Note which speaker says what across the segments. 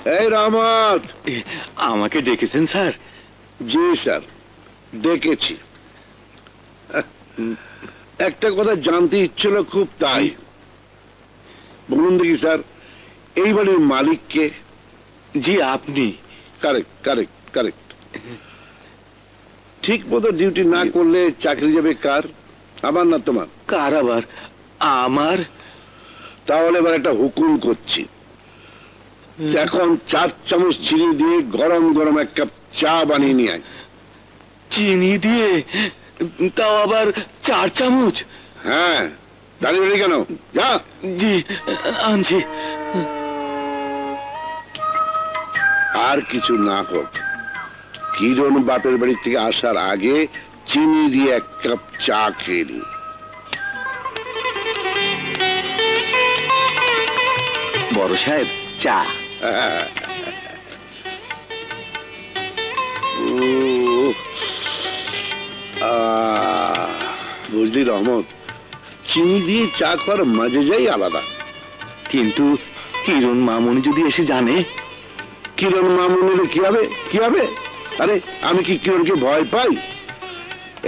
Speaker 1: এই রহমত,
Speaker 2: আমাকে ডেকেছেন স্যার?
Speaker 1: জি স্যার, ডেকেছি। একটা কথা জানতে ইচ্ছিল খুব, তাই বলুন দেখি স্যার, এই বাড়ির মালিক কে?
Speaker 2: জি আপনি।
Speaker 1: Correct correct correct. ঠিক মতো ডিউটি না করলে চাকরি যাবে কার? আমার না তোমার?
Speaker 2: কার আবার? আমার।
Speaker 1: তাহলে এবার একটা হুকুম করছি, এখন 4 চামচ চিনি দিয়ে গরম গরম এক কাপ চা বানিয়ে নিয়ে আয়।
Speaker 2: চিনি দিয়ে? তাও আবার 4 চামচ?
Speaker 1: হ্যাঁ, দাঁড়িয়ে রইলি কেন? যা।
Speaker 2: জি আনছি।
Speaker 1: আর কিছু না হোক, কিরণ বাপের বাড়ি থেকে আসার আগে চিনি দিয়ে এক কাপ চা খেয়ে নি।
Speaker 2: বড় সাহেব চা।
Speaker 1: বুঝলি রহমত, চিনি দিয়ে চা খাওয়ার মজাই আলাদা।
Speaker 2: কিন্তু কিরণ মামুনি যদি এসে জানে?
Speaker 1: কিরণ মামুনির কি হবে? কি হবে? আরে আমি কি কিরণকে ভয় পাই?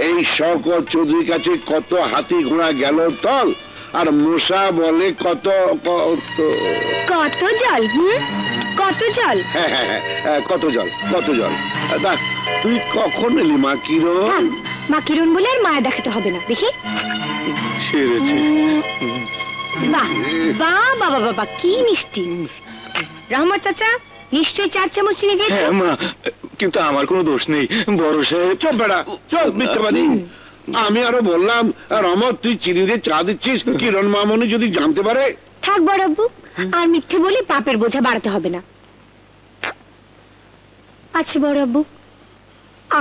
Speaker 1: এই শওকত চৌধুরীর কাছে কত হাতি ঘোড়া গেল তল, আর মশা বলে কত
Speaker 3: কত জল। কত জল?
Speaker 1: কত জল, কত জল। তুই কখন এলি মা কিরণ?
Speaker 3: মা কিরণ বলে আর মায়া দেখাতে হবে না, দেখি।
Speaker 2: সেরেছে।
Speaker 3: বাহ বাহ বাবা বাবা, কি মিষ্টি। রহমত চাচা নিশ্চয়ই 4 চামচ চিনি দিয়েছে।
Speaker 2: হ্যাঁ মা, কিন্তু আমার কোনো দোষ নেই। বড় সাহেব।
Speaker 1: চুপ বেড়া, চুপ মিথ্যাবাদী। আমি আরো বললাম, রহমত তুই চিনি দিয়ে চা দিচ্ছিস, কিরণ মামনি যদি জানতে পারে?
Speaker 3: থাক বড় আব্বু, আর মিথ্যে বলে পাপের বোঝা বাড়াতে হবে না। আচ্ছা বড় আব্বু,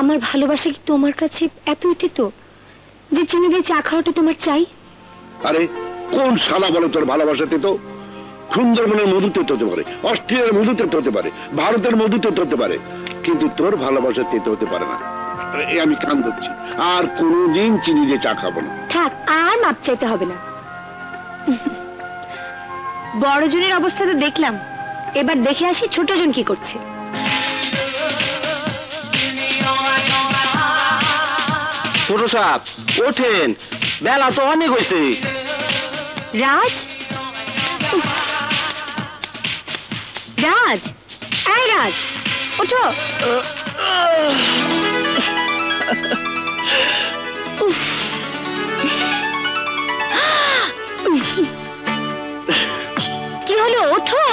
Speaker 3: আমার ভালোবাসা কি তোমার কাছে এতই তেতো যে চিনি দিয়ে চা খাওয়াটা তোমার চাই?
Speaker 1: আরে কোন শালা বলে তোর ভালোবাসা তেতো? সুন্দরবনের মধু তেতো হতে পারে, অস্ট্রেলিয়ার মধু তেতো হতে পারে, ভারতের মধু তেতো হতে পারে, কিন্তু তোর ভালোবাসা তেতো হতে পারে না। আমি কান ধরছি, আর কোনদিন চিনি দিয়ে চা খাবো না।
Speaker 3: থাক, আর মাপ চাইতে হবে না। বড়জনের অবস্থা তো দেখলাম, এবার দেখে আসি ছোটজন কি করছে।
Speaker 2: ছোট সাহেব ওঠেন, বেলা তো অনেক হয়েছে।
Speaker 3: রাজ, রাজ, এই রাজ, ওঠো। কি হলো? ওঠো।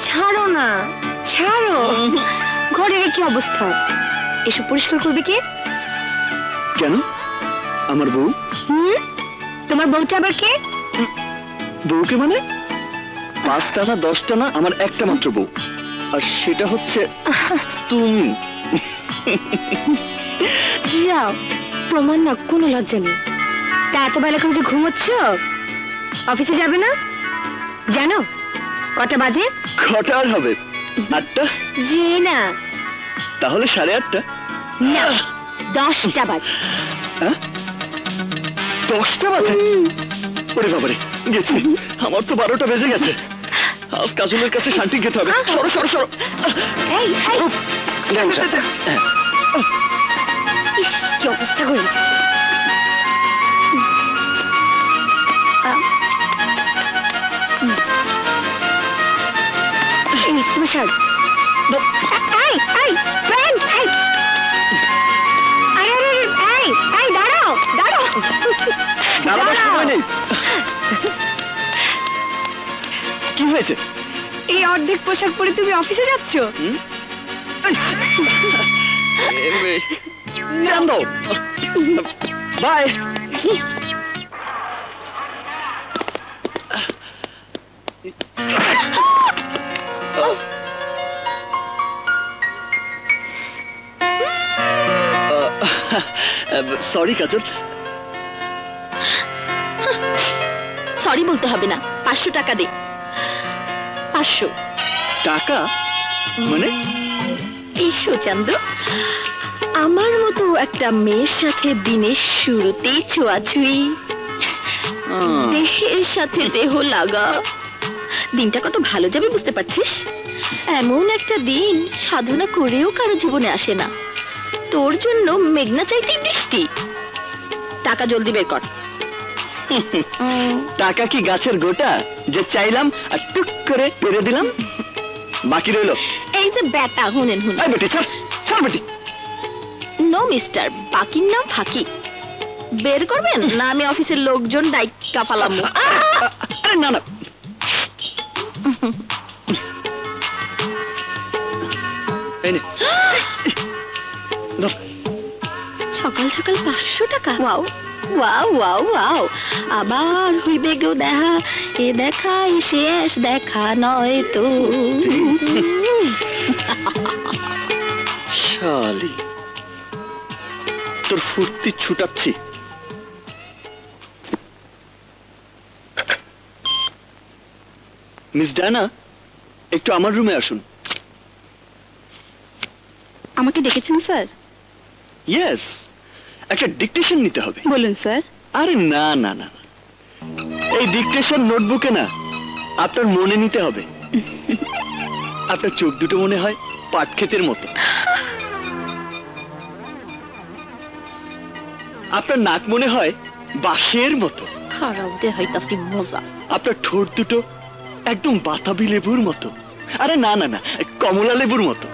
Speaker 3: ছাড়ো না, ছাড়ো। ঘরের কি অবস্থা? এসব পরিষ্কার করবে কে?
Speaker 2: কেন? আমার বউ।
Speaker 3: তোমার বউটা আবার কে?
Speaker 2: বউকে মানে 5টা না 10টা না, আমার একটা মাত্র বউ, আর সেটা হচ্ছে তুমি।
Speaker 3: যাও, তোমার না কোনো লজ্জা নেই। তা এত বেলা করে যে ঘুমোচ্ছ, অফিসে যাবে না? জানো কটা বাজে?
Speaker 2: কটা আর হবে? 8টা?
Speaker 3: জি না।
Speaker 2: তাহলে 8:30?
Speaker 3: না, 10টা বাজে।
Speaker 2: 10টা বাজে? ওরে বাবারে, গেছে। আমার তো 12টা বেজে গেছে। আজ কাজলের কাছে শান্তি খেতে হবে। সরো সরো সরো।
Speaker 3: কি অবস্থা করে রেখেছে। তুমি শাড়ি দাঁড়াও, দাঁড়াও।
Speaker 2: কি হয়েছে?
Speaker 3: এই অর্ধেক পোশাক পরে তুমি অফিসে যাচ্ছ?
Speaker 2: বাই। Sorry Kajal.
Speaker 3: সরি বলতে হবে না, 500 টাকা দে। 500
Speaker 2: টাকা? মানে?
Speaker 3: এসো চান্দু, আমার মতো একটা মেয়ের সাথে দিনের শুরুতেই ছোঁয়াছুঁই।
Speaker 4: দেহের সাথে দেহ লাগা। দিনটা কত ভালো যাবে বুঝতে পারছিস? এমন একটা দিন সাধনা করেও কারো জীবনে আসে না। তোর জন্য মেঘনা চাইতেই বৃষ্টি। টাকা জলদি বের কর।
Speaker 2: টাকা কি গাছের গোটা যে চাইলাম আর টুক করে পেরে দিলাম? বাকি রইল
Speaker 4: এই যে বেটা, হুনেন হুন।
Speaker 2: বেটি ছাড়, ছাড় বেটি।
Speaker 4: নো মিস্টার, বাকির নাম ফাঁকি। বের করবেন না আমি অফিসের লোকজন ডাইকা ফালাম।
Speaker 2: আরে না না, এই নে। ধর।
Speaker 4: সকাল সকাল 500 টাকা। Wow wow wow wow. আবার হইবে গো দেখা, এ দেখা শেষ দেখা নয় তো।
Speaker 2: শালি, তোর ফুর্তি ছুটাচ্ছি। মিস ডায়না, একটু আমার রুমে আসুন।
Speaker 3: আমাকে ডেকেছেন স্যার?
Speaker 2: ইয়েস, একটা ডিকটেশন নিতে হবে।
Speaker 3: বলুন স্যার।
Speaker 2: আরে না না না, এই ডিকটেশন নোটবুকে না, আপনার মনে নিতে হবে। আপনার চোখ দুটো মনে হয় পাট ক্ষেতের মতো, আপনার নাক মনে হয় বাঁশের মতো,
Speaker 4: খারাপ দে হইতাছি মজা।
Speaker 2: আপনার ঠোঁট দুটো একদম বাতাবি লেবুর মতো, আরে না না না, কমলা লেবুর মতো।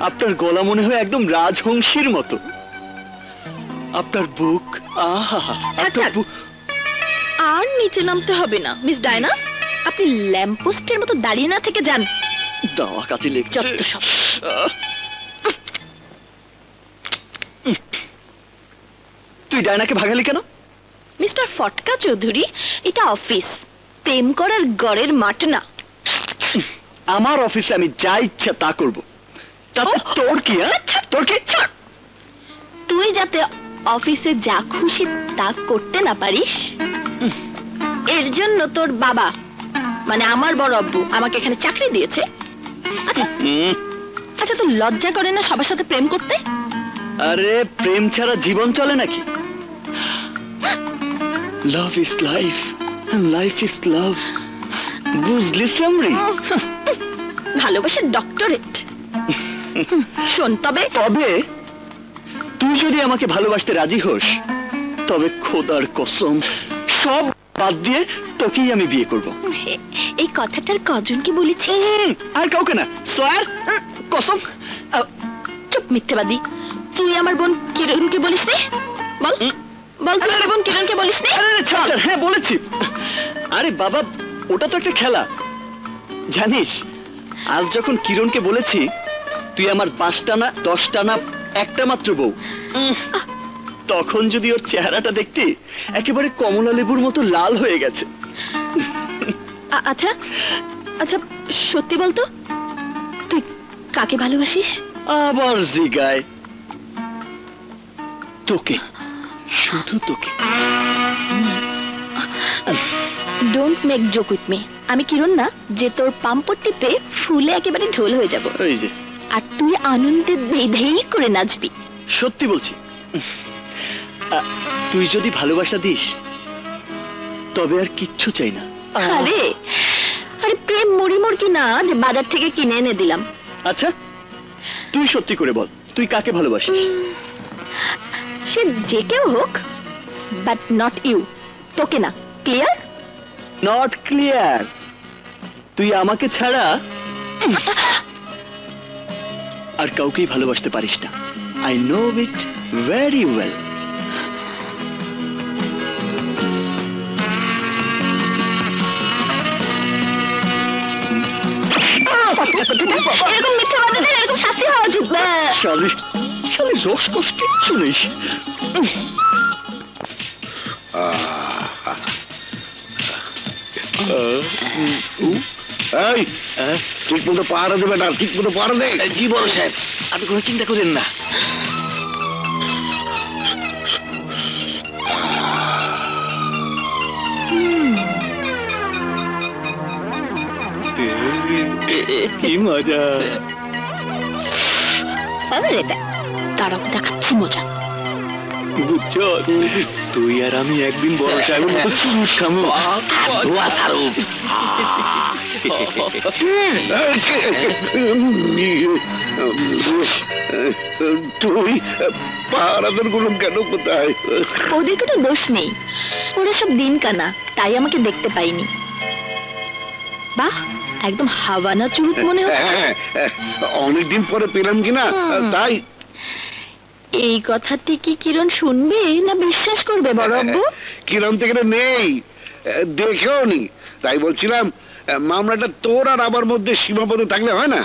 Speaker 2: আপনার গলা মনে হয় একদম রাজহংসীর মতো। আপনার বুক, আহা, আপনার বুক।
Speaker 4: আর নিচে নামতে হবে না মিস ডায়না, আপনি ল্যাম্পপোস্টের মতো দাঁড়িয়ে না থেকে যান।
Speaker 2: দাওয়া কাছে লেগছে। তুই ডায়নাকে ভাগালি কেন?
Speaker 4: মিস্টার ফটকা চৌধুরী, এটা অফিস, প্রেম করার গড়ের মাঠ না।
Speaker 2: আমার অফিসে আমি যা ইচ্ছা তা করব, তাতে তোর কি? তোর কি?
Speaker 4: তুই যাতে অফিসে যা খুশি তা করতে না পারিস, এর জন্য তোর বাবা মানে আমার বড় আব্বু আমাকে এখানে চাকরি দিয়েছে। আচ্ছা আচ্ছা, তোর লজ্জা করে না সবার সাথে প্রেম করতে?
Speaker 2: আরে প্রেম ছাড়া জীবন চলে নাকি? Love is life, life is love, বুঝলি সামরি?
Speaker 4: ভালোবাসার ডক্টরেট। শোন, তবে
Speaker 2: তুই যদি আমাকে ভালোবাসতে রাজি হোস, তবে খোদার কসম সব বাদ দিয়ে তোকেই আমি বিয়ে করব।
Speaker 4: এই কথাটার কজনকে বলেছি?
Speaker 2: আর কাউকে না, সোয়ার কসম।
Speaker 4: চুপ মিথ্যেবাদী। তুই আমার বোন কিরণকে বলিস নি? বল বল, তুই আমার বোন কিরণকে বলিস নি?
Speaker 2: হ্যাঁ বলেছি। আরে বাবা, ওটা তো একটা খেলা, জানিস? আজ যখন কিরণকে বলেছি তুই আমার 5টা না 10টা না একটা মাত্র বউ, তখন যদি ওর চেহারাটা দেখতে একেবারে কমলা লেবুর মতো লাল হয়ে গেছে।
Speaker 4: আচ্ছা আচ্ছা, সত্যি বলতো তুই কাকে ভালোবাসিস?
Speaker 2: আবার জিগায়। তোকে, শুধু তোকে।
Speaker 4: Don't make joke with me. আমি কিরণ না যে তোর পাম্পটি পে ফুলে একেবারে ঢোল হয়ে যাব,
Speaker 2: ওই যে,
Speaker 4: আর তুই আনন্দে ধেই করে নাচবি।
Speaker 2: সত্যি বলছি, তুই যদি ভালোবাসা দিস তবে আর কিচ্ছু চাই না।
Speaker 4: আরে আরে, প্রেম মরিমর কি না যে বাজার থেকে কিনে এনে দিলাম।
Speaker 2: আচ্ছা তুই সত্যি করে বল, তুই কাকে ভালোবাসিস?
Speaker 4: সে যে কেউ হোক, বাট নট ইউ। তোকে না। ক্লিয়ার?
Speaker 2: Not clear. তুই আমাকে ছাড়া আর কাউকেই ভালোবাসতে পারিস না। I know it very well.
Speaker 4: এরকম মিথ্যাবাদীদের এরকম শাস্তি হওয়া উচিত।
Speaker 2: শালি শালি, রস কষ্ট কিচ্ছু নেই।
Speaker 1: এই ঠিক মতো পাহারা দেবে না, ঠিক মতো পাহারা দে।
Speaker 2: জি বড় সাহেব, আপনি কোনো চিন্তা করেন না। কি মজা।
Speaker 4: দাঁড়াও, দেখাচ্ছি মজা।
Speaker 2: বুঝছো? তুই আর আমি একদিন বড় সাহেবের মতো চুরুট খামো।
Speaker 5: ধোয়া সারুক।
Speaker 1: তুই পাহারাদের গুলো কেন কোথায়?
Speaker 4: ওদেরকে তো দোষ নেই, ওরা সব দিন কানা, তাই আমাকে দেখতে পাইনি। বাহ, একদম হাওয়ানা চুরুট মনে হচ্ছে।
Speaker 1: অনেকদিন পরে পেলাম কিনা তাই।
Speaker 4: এই কথাটি কি কিরণ শুনবে না বিশ্বাস করবে বড় আব্বু?
Speaker 1: কিরণ থেকে নেই, দেখেও নি, তাই বলছিলাম মামলাটা তোর আর আমার মধ্যে সীমাবদ্ধ থাকলে হয় না?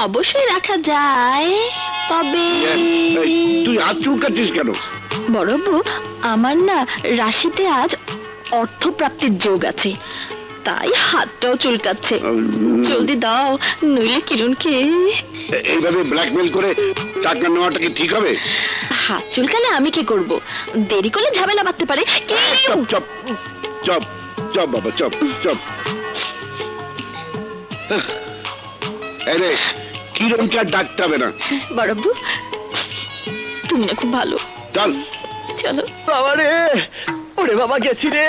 Speaker 4: অবশ্যই রাখা যায়, তবে
Speaker 1: তুই হাত চুলকাচ্ছিস কেন?
Speaker 4: বড় আব্বু, আমার না রাশিতে আজ অর্থপ্রাপ্তির যোগ আছে, তাই হাতটাও চুলকাচ্ছে। জলদি দাও, নইলে কিরণকে।
Speaker 1: এইভাবে ব্ল্যাকমেল করে টাকা নেওয়াটা কি ঠিক হবে?
Speaker 4: হাত চুলকালে আমি কি করব? দেরি করলে ঝামেলা বাঁধতে পারে।
Speaker 1: চপ চপ চপ চপ বাবা, চপ চপ। আরে কিরণকে আর ডাকতে হবে না।
Speaker 4: বড় আব্বু, তুমি না খুব ভালো।
Speaker 1: চল
Speaker 4: চলো।
Speaker 2: বাবা রে, ওরে বাবা গেছি রে।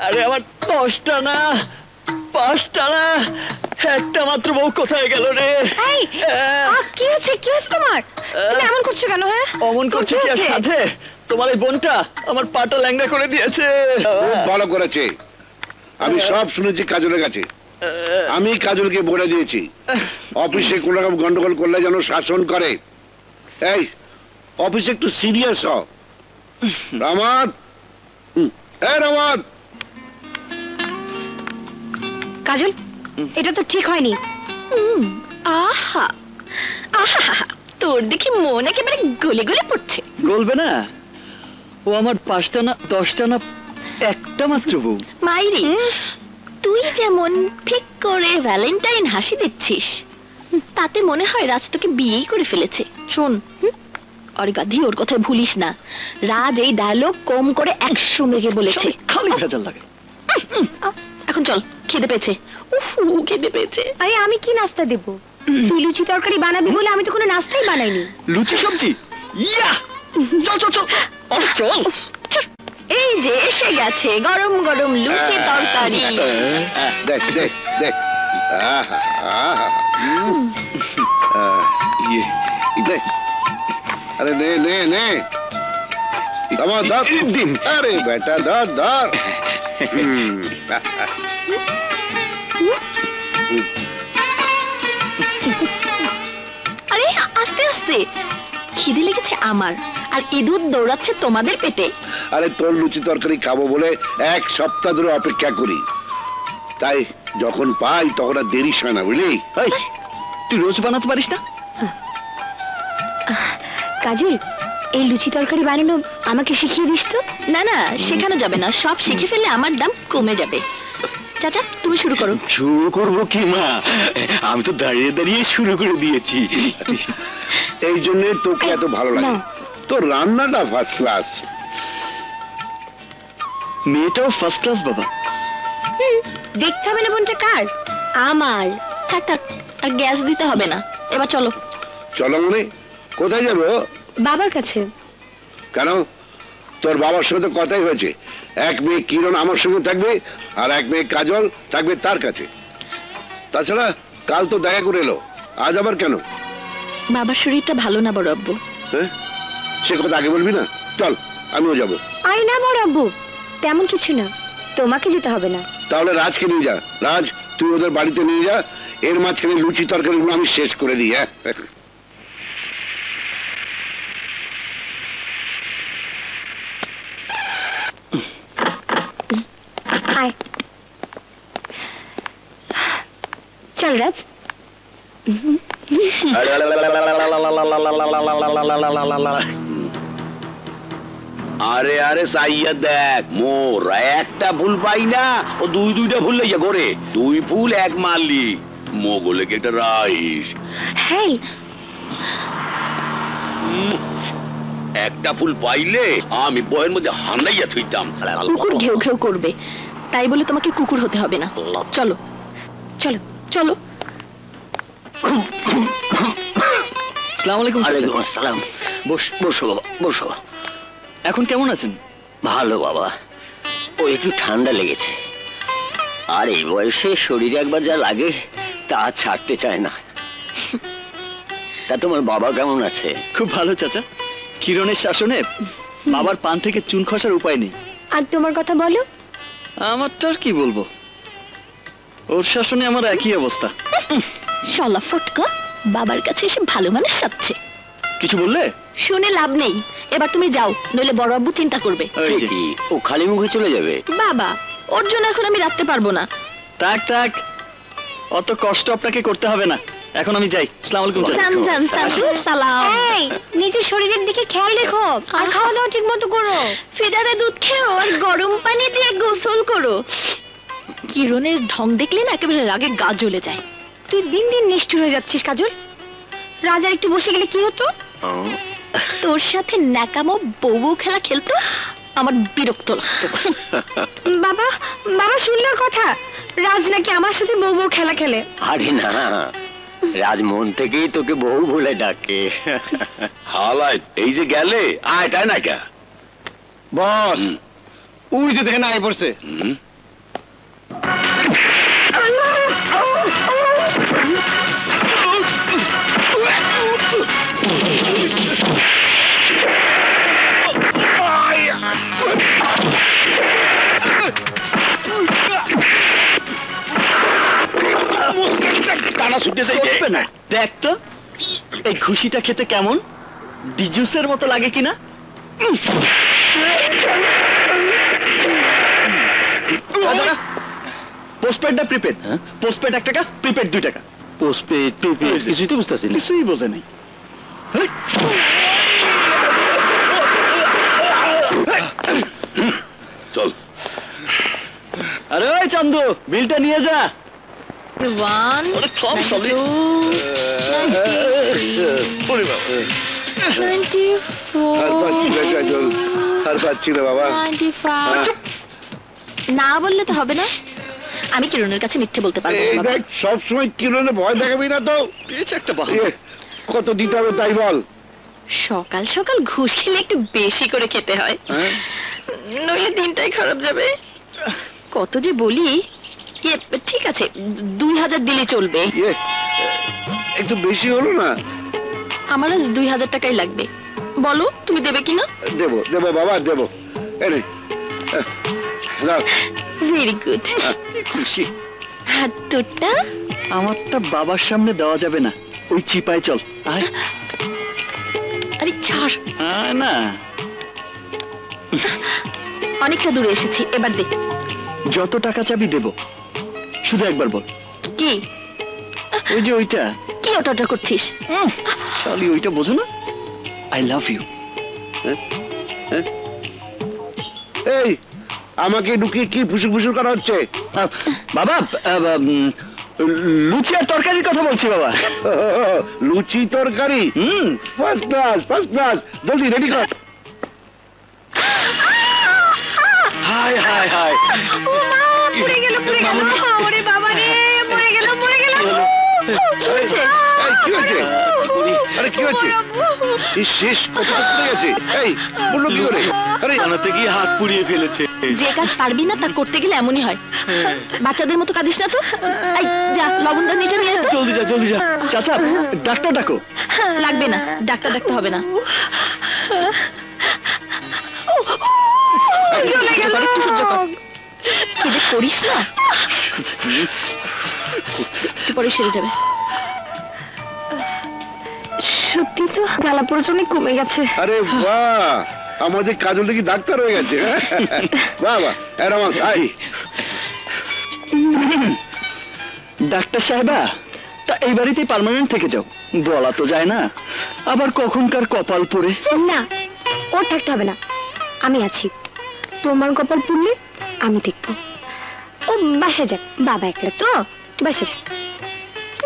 Speaker 2: আরে আমার 10টা না 5টা না একটা মাত্র বউ কোথায় গেল রে?
Speaker 3: কি হয়েছে, কি হয়েছে তোমার? তুমি এমন করছো কেন? হ্যাঁ,
Speaker 2: অমন করছে কি আর সাথে? তোমার এই বোনটা আমার পাটা ল্যাংড়া করে দিয়েছে।
Speaker 1: খুব ভালো করেছে, আমি সব শুনেছি কাজলের কাছে। আমি কাজলকে বলে দিয়েছি অফিসে কোন রকম গন্ডগোল করলে যেন শাসন করে। এই অফিসে একটু সিরিয়াস হ। রামান, এই রামান।
Speaker 3: কাজল, এটা তো ঠিক হয়নি।
Speaker 4: আহা আহা, তোর দেখি মন একেবারে গলে গলে পড়ছে।
Speaker 2: গলবে না, ও আমার 5টা না 10টা না একটা মাত্র বউ।
Speaker 4: মাইরি, তুই যেমন ঠিক করে ভ্যালেন্টাইন হাসি দিচ্ছিস, তাতে মনে হয় রাজ তোকে বিয়েই করে ফেলেছে। শোন, আরে গাধি, ওর কথা ভুলিস না। রাজ এই ডায়লগ কম করে 100 মেঘে বলেছে।
Speaker 2: খালি ভেজাল লাগে।
Speaker 4: এখন চল, খিদে পেয়েছে। উফ, খিদে পেয়েছে।
Speaker 3: আরে আমি কি নাস্তা দেব? তুই লুচি তরকারি বানাবি বলে আমি তো কোনো নাস্তাই বানাইনি।
Speaker 2: লুচি সবজি, ইয়া! চল চল চল চল।
Speaker 4: এই যে এসে গেছে গরম গরম লুচি তরকারি।
Speaker 1: দেখ দেখ দেখ, আহা আহা, দেখ। আরে নে নে নে, আমার ধর দিন। আরে বেটা ধর ধর।
Speaker 4: আরে আস্তে আস্তে, খিদে লেগেছে আমার, আর ইঁদুর দৌড়াচ্ছে তোমাদের পেটে।
Speaker 1: আরে তোর লুচি তরকারি খাবো বলে 1 সপ্তাহ ধরে অপেক্ষা করি, তাই যখন পাই তখন আর দেরি হয় না, বুঝলি?
Speaker 2: এই, তুই রোজ বানাতে পারিস না?
Speaker 3: কাজল, এই লুচি তরকারি বানানো আমাকে শিখিয়ে দিস তো।
Speaker 4: না না, শেখানো যাবে না, সব শিখে ফেললে আমার দাম কমে যাবে। চাচা, তুমি শুরু করো।
Speaker 5: শুরু করবো কি মা, আমি তো দাঁড়িয়ে দাঁড়িয়ে শুরু করে দিয়েছি।
Speaker 1: এই জন্য তোকে এত ভালো লাগে, তোর রান্নাটা ফার্স্ট ক্লাস।
Speaker 2: মেয়েটাও ফার্স্ট ক্লাস বাবা।
Speaker 3: দেখতে হবে না বোনটা কার? আমার।
Speaker 4: থাক থাক, আর গ্যাস দিতে হবে না, এবার চলো।
Speaker 1: চলো মানে কোথায় যাবো?
Speaker 3: বাবার কাছে।
Speaker 1: কেন? তোর বাবার সঙ্গে তো কথাই হয়েছে, এক মেয়ে কিরণ আমার সঙ্গে থাকবে আর এক মেয়ে কাজল থাকবে তার কাছে। তাছাড়া কাল তো দেখা করে এলো, আজ আবার কেন?
Speaker 4: বাবার শরীরটা ভালো না বড় আব্বু।
Speaker 1: হ্যাঁ, সে কথা আগে বলবি না? চল, আমিও যাবো।
Speaker 3: আরে না বড় আব্বু, তেমন কিছু না, তোমাকে যেতে হবে না।
Speaker 1: তাহলে রাজকে নিয়ে যা। রাজ, তুই ওদের বাড়িতে নিয়ে যা, এর মাঝখানে লুচি তরকারিগুলো আমি শেষ করে দিই। হ্যাঁ,
Speaker 3: আয়, চল রাজ।
Speaker 5: আরে আরে সাইয়া দেখ, মোর একটা ভুল পাই না, ও দুইটা ভুল লইয়া করে 2 ফুল 1 মারলি মোগলে একটা রাইস।
Speaker 3: হেই,
Speaker 5: একটা ফুল পাইলে আমি বয়ের মধ্যে হান্দাইয়া থইতাম।
Speaker 4: কুকুর ঘেউ ঘেউ করবে, তাই বলে তোমাকে কুকুর হতে হবে না। চলো চলো চলো।
Speaker 2: আসসালামু আলাইকুম।
Speaker 5: ওয়ালাইকুম আসসালাম।
Speaker 2: বস।
Speaker 5: বসো বাবা, বসো।
Speaker 2: এখন কেমন আছেন?
Speaker 6: ভালো বাবা, ও একটু ঠান্ডা লেগেছে, আর এই বয়সে শরীরে একবার যা লাগে তা ছাড়তে চায় না। তা তোমার বাবা কেমন আছে?
Speaker 2: খুব ভালো চাচা, কিরণের শাসনে বাবার পান থেকে চুন খসার উপায় নেই।
Speaker 3: আর তোমার কথা বলো।
Speaker 2: আমার তো আর কি বলবো, ওর শাসনে আমার একই অবস্থা।
Speaker 4: শালা ফটকা, বাবার কাছে এসে ভালো মানুষ সাজছে।
Speaker 2: কিছু বললে?
Speaker 4: শুনে লাভ নেই, এবার তুমি যাও, নইলে বড় আব্বু চিন্তা করবে।
Speaker 2: ওই যে।
Speaker 6: কি ও খালি মুখে চলে যাবে?
Speaker 4: বাবা, ওর জন্য এখন আমি রাখতে পারবো না।
Speaker 2: থাক থাক, অত কষ্ট আপনাকে করতে হবে না, এখন আমি যাই। আসসালামু আলাইকুম চাচা।
Speaker 4: যান যান চাচু, সালাম।
Speaker 3: এই, নিজের শরীরের দিকে খেয়াল রেখো, আর খাওয়া দাওয়া ঠিক মতো করো।
Speaker 4: ফিডারে দুধ খেও আর গরম পানি দিয়ে গোসল করো। কিরণের ঢং দেখলে না একেবারে রাগে গা জ্বলে যায়।
Speaker 3: তুই দিন দিন নিষ্ঠুর হয়ে যাচ্ছিস কাজল। রাজা একটু বসে গেলে কি হতো?
Speaker 4: তোর সাথে ন্যাকামো বউ খেলা খেলতো, আমার বিরক্ত লাগতো।
Speaker 3: বাবা, বাবা শুনলোর কথা, রাজ নাকি আমার সাথে বউ বউ খেলা খেলে।
Speaker 6: আরে না, রাজমোহন থেকেই তোকে বউ বলে ডাকে।
Speaker 5: হালাই এই যে গেলে আয় তাই না কে
Speaker 2: বস, ওই যে দেখেন আয় পড়ছে। দেখ তো এই খুশিটা খেতে কেমন, ডিজুসের মতো লাগে কিনা। পোস্টপেড না প্রিপেড? পোস্টপেড 1 টাকা, প্রিপেড 2 টাকা। পোস্টপেড প্রিপেড কিছুই তো বুঝতেছি না। কিছুই বোঝে নাই।
Speaker 5: চল।
Speaker 2: আরে ওই চান্দু, বিলটা নিয়ে যা।
Speaker 4: 1 2
Speaker 1: আর পাচ্ছি না বাবা।
Speaker 4: 95 না বললে তো হবে না, আমি কিরণের কাছে মিথ্যে বলতে পারবো না বাবা।
Speaker 1: সবসময় কিরণে ভয় দেখাবি না তো।
Speaker 2: পেয়েছে একটা বাহানা।
Speaker 1: কত দিতে হবে তাই বল।
Speaker 4: সকাল সকাল ঘুষ খেলে একটু বেশি করে খেতে হয়, নইলে দিনটাই খারাপ যাবে। কত যে বলি। ঠিক আছে, 2000 দিলে চলবে।
Speaker 1: একটু বেশি হলো না?
Speaker 4: আমার আজ 2000 টাকাই লাগবে, বলো তুমি দেবে কিনা?
Speaker 1: দেবো দেবো বাবা, দেবো। এনে
Speaker 4: ভেরি গুড।
Speaker 2: খুশি।
Speaker 4: আর তোরটা?
Speaker 2: আমারটা বাবার সামনে দেওয়া যাবে না, ওই চিপায় চল। আয়।
Speaker 4: আরে ছাড়
Speaker 2: না,
Speaker 4: অনেকটা দূরে এসেছি, এবার দে।
Speaker 2: যত টাকা চাবি দেব, শুধু একবার বল।
Speaker 4: কি?
Speaker 2: ওই যে ওইটা।
Speaker 4: কি ওটা করছিস?
Speaker 2: শালি ওইটা বোঝো না? I love you.
Speaker 1: এই আমাকে ঢুকিয়ে কি ফুসুর ফুসুর করা হচ্ছে?
Speaker 2: বাবা, লুচি আর তরকারির কথা বলছি বাবা।
Speaker 1: লুচি তরকারি? First class, first class. জলদি রেডি কর।
Speaker 2: High high high.
Speaker 3: পড়ে গেল, পড়ে গেল। ওরে বাবা রে, পড়ে গেল, পড়ে গেল।
Speaker 1: কি হয়েছে? আরে কি হয়েছে? শেষ কতটা পড়ে গেছে? এই বললো কি করে? আরে
Speaker 2: জানাতে গিয়ে হাত পুড়িয়ে ফেলেছে।
Speaker 4: যে কাজ পারবি না তা করতে গেলে এমনই হয়। বাচ্চাদের মতো কাঁদিস না তো। এই যা, লবণটা নিচে নিয়ে আয় তো।
Speaker 2: জলদি যা, জলদি যা। চাচা, ডাক্তার ডাকো।
Speaker 4: লাগবে না, ডাক্তার দেখতে হবে না। একটু সহ্য কর। কি যে করিস না, একটু পরে সেরে যাবে।
Speaker 3: সত্যি তো জ্বালা পোড়া অনেক কমে গেছে।
Speaker 1: আরে বাহ, আমাদের কাজলটা কি ডাক্তার হয়ে গেছে? বাহ বাহ, এরকম তাই।
Speaker 2: ডাক্তার সাহেবা, তা এই বাড়িতে পার্মানেন্ট থেকে যাও, বলা তো যায় না, আবার কখনকার কপাল পড়ে।
Speaker 3: না, ওর থাকতে হবে না, আমি আছি। তোমার কপাল পুড়লে আমি দেখবো। ও বাসা যাক, বাবা একলা তো, বাসা যাক।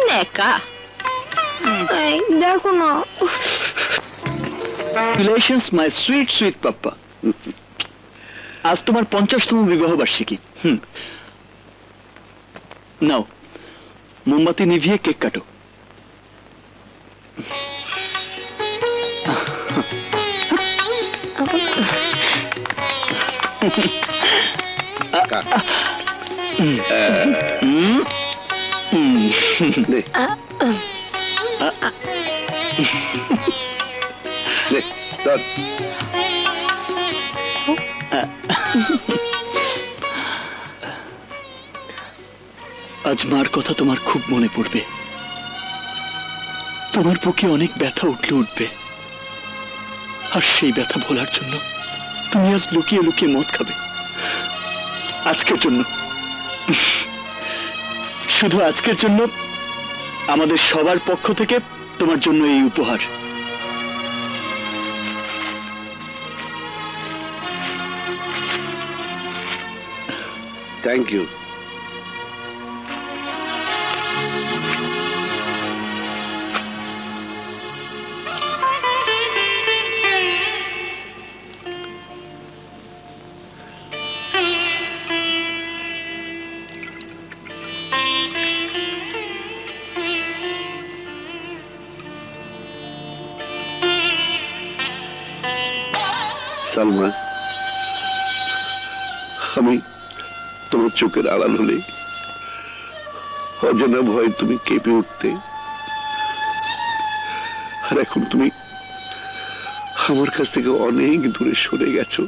Speaker 4: নেকা
Speaker 3: দেখো না।
Speaker 2: Congratulations, my sweet sweet papa. আজ তোমার 50তম বিবাহ বার্ষিকী। নাও, মোমবাতি নিভিয়ে কেক কাটো। আজ মার কথা তোমার খুব মনে পড়বে, তোমার বুকে অনেক ব্যথা উঠবে, আর সেই ব্যথা ভোলার জন্য তুমি আজ লুকিয়ে লুকিয়ে মদ খাবে। আজকের জন্য, শুধু আজকের জন্য আমাদের সবার পক্ষ থেকে তোমার জন্য এই উপহার।
Speaker 1: Thank you. সালমা, আমি তোমার চোখের আড়াল হলে অজানা ভয়ে তুমি কেঁপে উঠতে, আর এখন তুমি আমার কাছ থেকে অনেক দূরে সরে গেছো,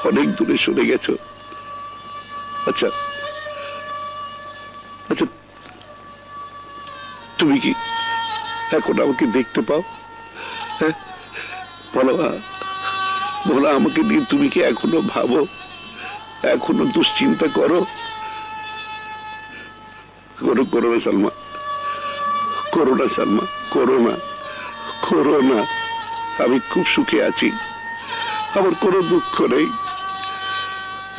Speaker 1: অনেক দূরে সরে গেছো। আচ্ছা আচ্ছা, তুমি কি এখন আমাকে দেখতে পাও? হ্যাঁ বলো, বলো আমাকে নিয়ে তুমি কি এখনো ভাবো, এখনো দুশ্চিন্তা করো? করো না সালমা, করো না সালমা, করো না, করো না। আমি খুব সুখে আছি, আমার কোনো দুঃখ নেই।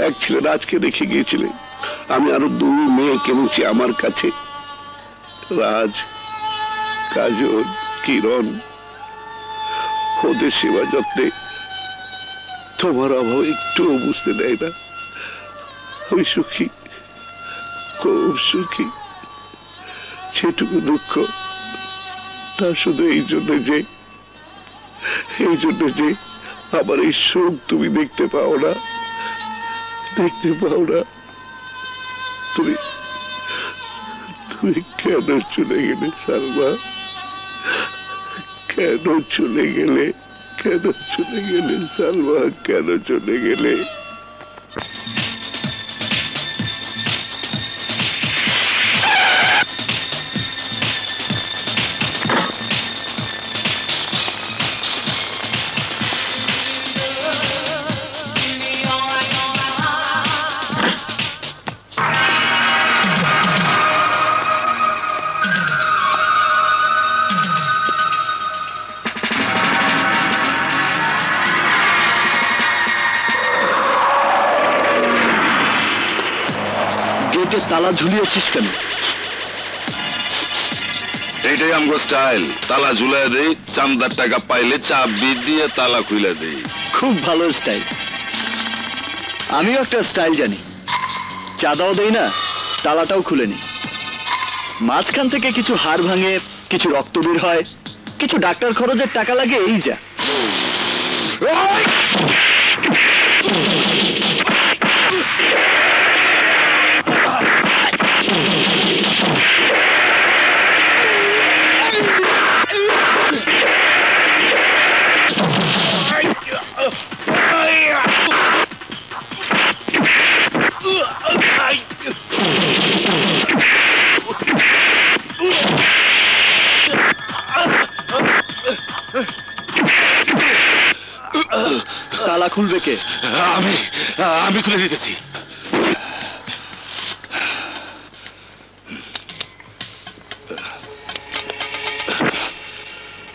Speaker 1: এক ছেলে রাজকে রেখে গিয়েছিলে, আমি আরো 2 মেয়ে কিনেছি আমার কাছে, রাজ, কাজল, কিরণ। ওদের সেবা যত্নে তোমার অভাব একটুও বুঝতে দেয় না। আমি সুখী, খুব সুখী। সেটুকু দুঃখ তা শুধু এই জন্য যে আমার এই সুখ তুমি দেখতে পাও না, দেখতে পাও না। তুমি কেন চলে গেলে সালমা? কেন চলে গেলে? কেন চলে গেলে সালমা? কেন চলে গেলে?
Speaker 2: তালা ঝুলিয়েছিস কেন?
Speaker 5: এটাই আমগো স্টাইল, তালা ঝুলাই দেই, চান্দার টাকা পাইলে চাবি দিয়ে তালা খুলে দেই।
Speaker 2: খুব ভালো স্টাইল। আমিও একটা স্টাইল জানি, চাঁদাও দেই না, তালাটাও খুলে নি। মাঝখান থেকে কিছু হাড় ভাঙে, কিছু রক্ত বের হয়, কিছু ডাক্তার খরচের টাকা লাগে, এই যা। তালা খুলবে কে?
Speaker 5: আমি খুলে দিতেছি।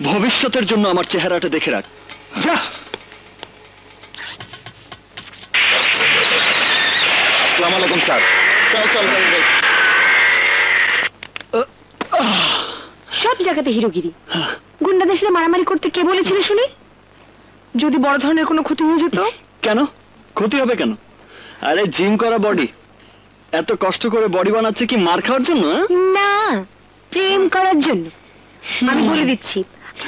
Speaker 2: ভবিষ্যতের জন্য আমার চেহারাটা দেখে রাখ। যা।
Speaker 5: আসসালামু আলাইকুম স্যার।
Speaker 3: সব জায়গাতে হিরোগিরি। গুন্ডাদের সাথে মারামারি করতে কে বলেছিল শুনি? যদি বড় ধরনের কোনো ক্ষতি হয়ে যেত?
Speaker 2: কেন ক্ষতি হবে কেন? আরে জিম করা বডি, এত কষ্ট করে বডি বানাচ্ছে কি মার খাওয়ার জন্য?
Speaker 3: না, প্রেম করার জন্য। আমি বলে দিচ্ছি,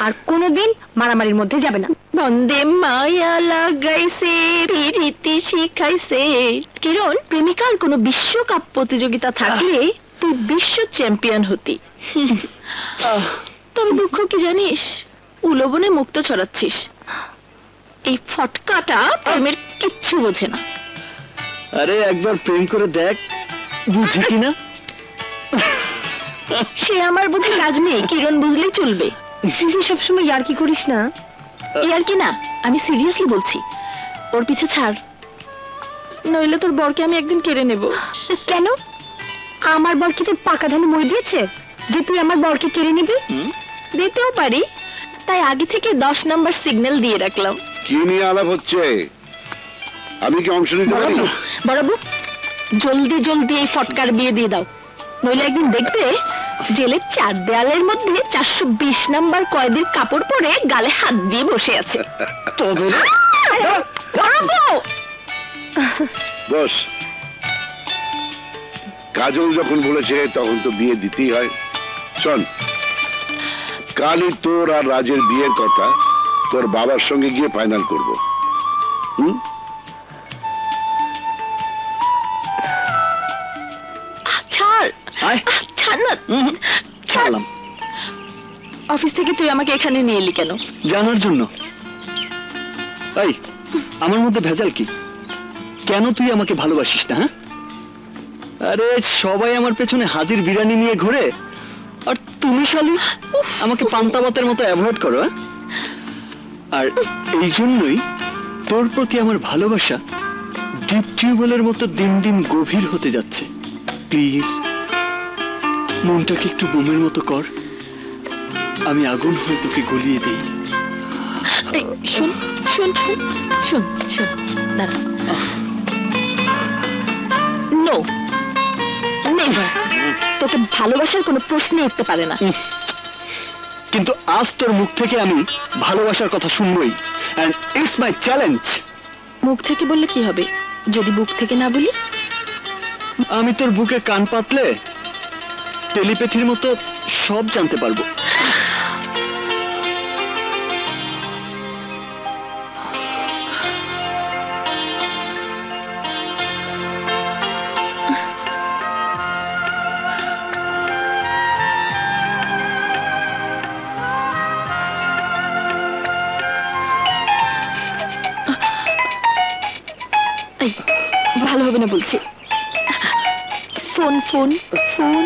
Speaker 3: আর কোনোদিন মারামারির মধ্যে যাবে না।
Speaker 4: বন্দে মায়া লাগাইছে রীতি শিখাইছে। কিরণ, প্রেমিকার কোনো বিশ্বকাপ প্রতিযোগিতা থাকলে তুই বিশ্ব চ্যাম্পিয়ন হতি। তবে দুঃখ কি জানিস, উলবনে মুক্ত ছড়াচ্ছিস। এই ফটকাটা প্রেমের কিচ্ছু বোঝে না।
Speaker 2: আরে একবার প্রেম করে দেখ, বুঝে কিনা।
Speaker 4: সে আমার বুঝে কাজ নেই, কিরণ বুঝলেই চলবে।
Speaker 3: তুই সবসময় ইয়ার কি করিস না?
Speaker 4: ইয়ার কি না, আমি সিরিয়াসলি বলছি। ওর পিছে ছাড়, নইলে তোর বরকে আমি একদিন কেড়ে নেব।
Speaker 3: কেন? আমার বর কি তোর পাকা ধানে মই দিয়েছে যে তুই আমার বরকে কেড়ে নিবি?
Speaker 4: দিতেও পারি, তাই আগে থেকে 10 নাম্বার সিগন্যাল দিয়ে রাখলাম।
Speaker 1: কি নিয়ে আলাপ হচ্ছে? আমি কি অংশ নিতে পারি?
Speaker 4: বড়বাবু, জলদি জলদি এই ফটকার বিয়ে দিয়ে দাও, নইলে একদিন দেখবে জেলের 4 দেয়ালের মধ্যে 420 নাম্বার কয়েদির কাপড় পরে গালে হাত দিয়ে বসে আছে।
Speaker 1: বস, কাজল যখন বলেছে তখন তো বিয়ে দিতেই হয়। শোন, কালই তোর আর রাজের বিয়ের কথা তোর বাবার সঙ্গে গিয়ে ফাইনাল করবো।
Speaker 2: ছাড়লাম।
Speaker 4: অফিস থেকে তুই আমাকে এখানে নিয়ে এলি কেন?
Speaker 2: জানার জন্য। এই, আমার মধ্যে ভেজাল কি? কেন তুই আমাকে ভালোবাসিস না? আরে সবাই আমার পেছনে হাজির বিরিয়ানি নিয়ে ঘোরে, আর তুমি শালি আমাকে পান্তা ভাতের মতো অ্যাভয়েড করো। আর এই জন্যই তোর প্রতি আমার ভালোবাসা ডিপ টিউবওয়েলের মতো দিন দিন গভীর হতে যাচ্ছে। প্লিজ মনটাকে একটু বোমের মতো কর, আমি আগুন হয়ে তোকে গলিয়ে দিই।
Speaker 4: শোন শোন শোন শোন, দাঁড়া। No, never. তোকে ভালোবাসার কোনো প্রশ্নই উঠতে পারে না।
Speaker 2: কিন্তু আজ তোর মুখ থেকে আমি ভালোবাসার কথা শুনবই, এন্ড ইটস মাই চ্যালেঞ্জ।
Speaker 4: মুখ থেকে বললে কি হবে যদি বুক থেকে না বলি?
Speaker 2: আমি তোর বুকে কান পাতলে টেলিপ্যাথির মতো সব জানতে পারবো।
Speaker 4: ভালো হবে না বলছি। Phone phone phone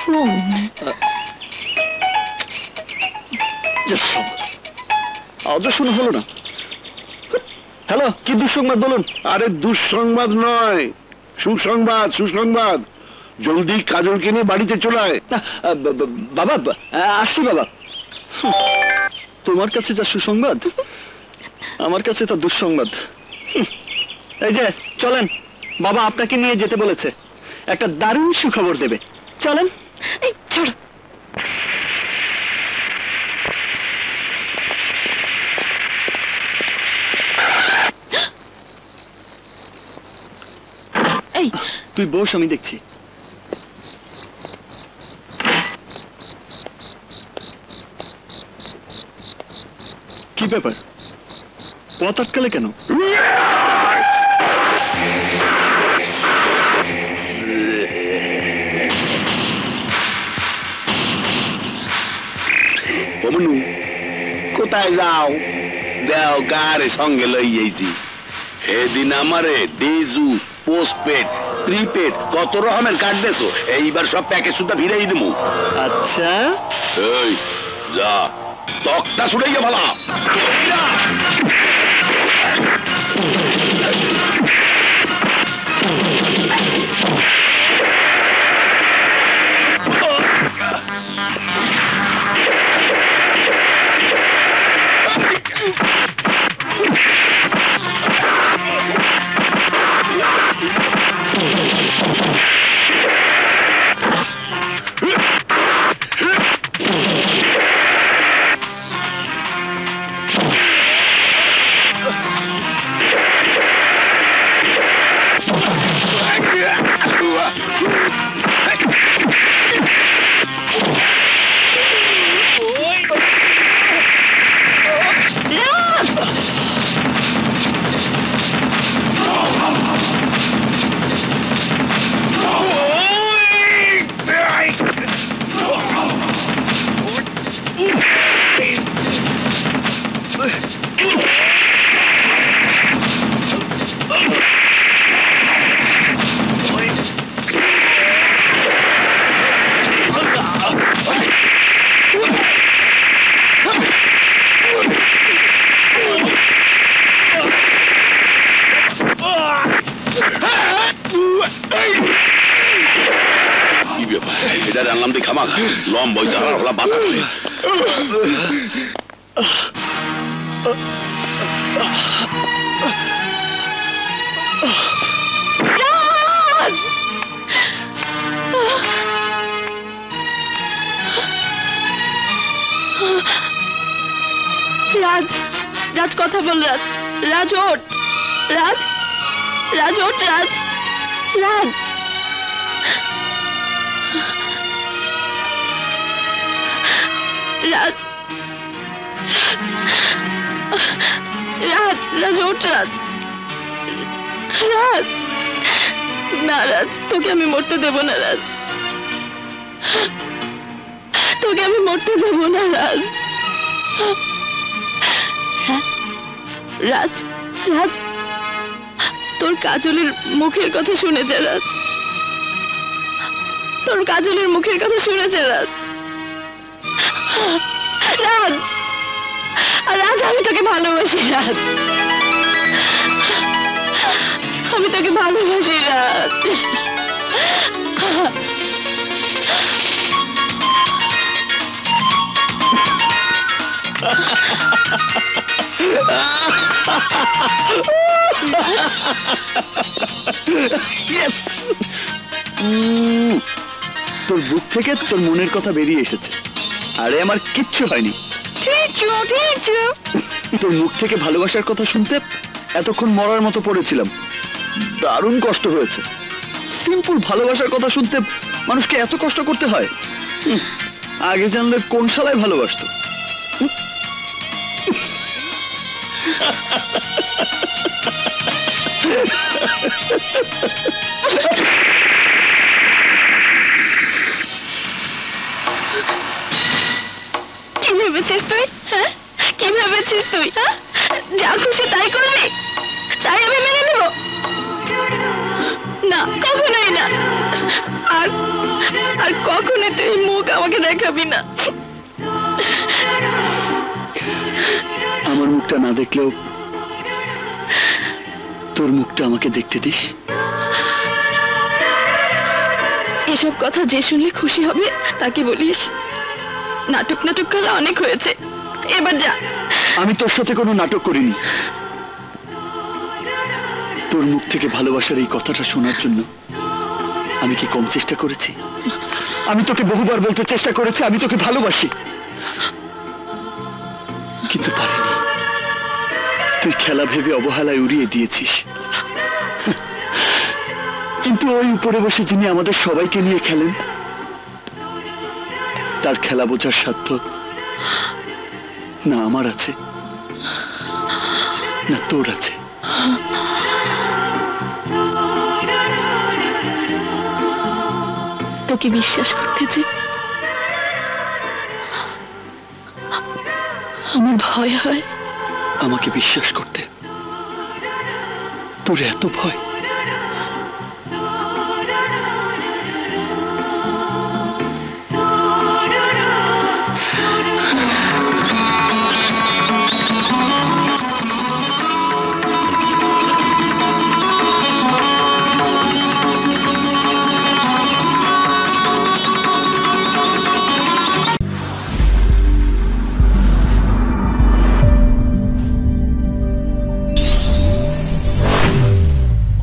Speaker 4: phone.
Speaker 2: আজও শোনা হলো না। হ্যালো, কি দুঃসংবাদ বলুন?
Speaker 1: আরে দুঃসংবাদ নয়, সুসংবাদ। সুসংবাদ, জলদি কাজলকে নিয়ে বাড়িতে চলে আয়।
Speaker 2: বাবা, আসছি বাবা। তোমার কাছে যা সুসংবাদ, আমার কাছে তা দুঃসংবাদ। এই যে চলেন, বাবা আপনাকে নিয়ে যেতে বলেছে, একটা দারুণ সুখবর দেবে। চলেন।
Speaker 4: এই
Speaker 2: তুই বস, আমি দেখছি। কি ব্যাপার, পথ আটকালে কেন?
Speaker 5: কোথায় যাও? দেও গারে সঙ্গে লইয়েছি। এদিন আমারে ডেজুস, পোস্টপেড, প্রিপেড কত রকমের কার্ড দেছো, এইবার সব প্যাকেজ সুদ্ধা ভিড়াই দেবো।
Speaker 2: আচ্ছা,
Speaker 5: এই যা, তকটা ছুটাইয়া ভালা। কি ব্যাপার এটা আনলাম দিয়ে খামা লম বয়সা হলা বাতা
Speaker 4: রাজ রাজ কথা বল রাজ রাজ ওঠ রাজ রাজ ওঠ রাজ রাজ রাজ রাজ রাজ ওঠ রাজ রাজ না রাজ তোকে আমি মরতে দেব না রাজ তোকে আমি মরতে দেব না রাজ রাজ রাজ তোর কাজলের মুখের কথা শুনেছে রাজ তোর কাজলের মুখের কথা শুনেছে রাজ রাজ রাজ আমি তোকে ভালোবাসি রাজ আমি তোকে ভালোবাসি রাজ
Speaker 2: তোর বুক থেকে তোর মনের কথা বেরিয়ে এসেছে আরে আমার কিচ্ছু হয়নি তোর মুখ থেকে ভালোবাসার কথা শুনতে এতক্ষণ মরার মতো পড়েছিলাম দারুণ কষ্ট হয়েছে সিম্পল ভালোবাসার কথা শুনতে মানুষকে এত কষ্ট করতে হয় আগে জানলে কোন শালায় ভালোবাসতো
Speaker 4: কি ভেবেছিস তুই হ্যাঁ কি ভেবেছিস তুই হ্যাঁ যা খুশি তাই করবি তাই আমি মেনে নেব না কখনোই না আর আর কখনো তুই মুখ আমাকে দেখাবি না
Speaker 2: আমার মুখটা না দেখলেও তোর মুখটা আমাকে দেখতে দিস
Speaker 4: এসব কথা যে শুনলে খুশি হবে তাকে বলিস নাটক নাটক খেলা অনেক হয়েছে এবার যা
Speaker 2: আমি তোর সাথে কোনো নাটক করিনি তোর মুখ থেকে ভালোবাসার এই কথাটা শোনার জন্য আমি কি কম চেষ্টা করেছি আমি তোকে বহুবার বলতে চেষ্টা করেছি আমি তোকে ভালোবাসি কিন্তু পারিনি তুই খেলা ভেবে অবহেলায় উড়িয়ে দিয়েছিস কিন্তু ওই উপরে বসে যিনি আমাদের সবাইকে নিয়ে খেলেন তার খেলা বোঝার সাধ্য না আমার আছে না তোর আছে
Speaker 4: তোকে বিশ্বাস করতে যে আমার ভয় হয়
Speaker 2: আমাকে বিশ্বাস করতে তোর এত ভয়